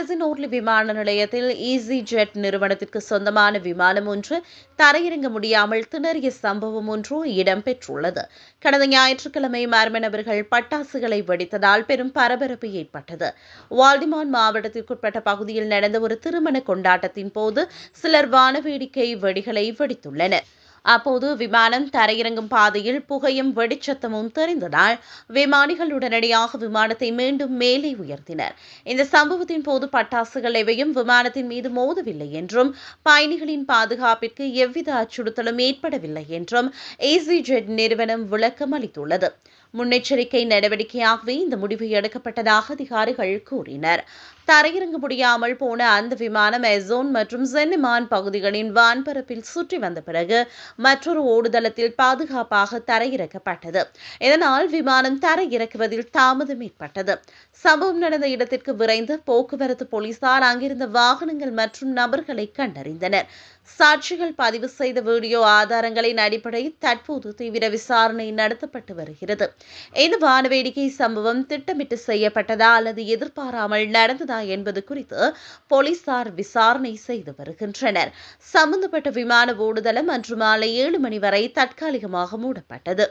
கரசினோர்லி விமான நிலையத்தில் EasyJet நிறுவனத்திற்கு சொந்தமான விமானம் ஒன்று தரையிறங்க முடியாமல் திணறிய சம்பவம் ஒன்று இடம்பெற்றுள்ளது. கடந்த ஞாயிற்றுக்கிழமை மர்ம நபர்கள் பட்டாசுகளை வெடித்ததால் பெரும் பரபரப்பு ஏற்பட்டது. வால்டிமான் மாவட்டத்திற்குட்பட்ட பகுதியில் நடந்த ஒரு திருமண கொண்டாட்டத்தின் போது சிலர் வானவேடிக்கை வெடிகளை வெடித்துள்ளனர். அப்போது விமானம் தரையிறங்கும் பாதையில் புகையும் வெடிச்சத்தமும் தெரிந்ததால் விமானிகள் உடனடியாக விமானத்தை மீண்டும் மேலே உயர்த்தினர். இந்த சம்பவத்தின் போது பட்டாசுகள் எவையும் விமானத்தின் மீது மோதவில்லை என்றும் பயணிகளின் பாதுகாப்பிற்கு எவ்வித அச்சுறுத்தலும் ஏற்படவில்லை என்றும் EasyJet நிறுவனம் விளக்கம் அளித்துள்ளது. முன்னெச்சரிக்கை நடவடிக்கையாகவே இந்த முடிவு எடுக்கப்பட்டதாக அதிகாரிகள் கூறினர். தரையிறங்க முடியாமல் போன அந்த விமானம் எசோன் மற்றும் சென்னிமான் பகுதிகளின் வான்பரப்பில் சுற்றி வந்த பிறகு மற்றொரு ஓடுதளத்தில் பாதுகாப்பாக தரையிறக்கப்பட்டது. இதனால் விமானம் தரையிறக்குவதில் தாமதம் ஏற்பட்டது. சம்பவம் நடந்த இடத்திற்கு விரைந்த போக்குவரத்து போலீசார் அங்கிருந்த வாகனங்கள் மற்றும் நபர்களை கண்டறிந்தனர். சாட்சிகள் பதிவு செய்த வீடியோ ஆதாரங்களின் அடிப்படையில் தற்போது தீவிர விசாரணை நடத்தப்பட்டு வருகிறது. இந்த வானவேடிக்கை சம்பவம் திட்டமிட்டு செய்யப்பட்டதா அல்லது எதிர்பாராமல் நடந்ததா என்பது குறித்து போலீசார் விசாரணை செய்து வருகின்றனர். சம்பந்தப்பட்ட விமான ஓடுதளம் அன்று மாலை 7 மணி வரை தற்காலிகமாக மூடப்பட்டது.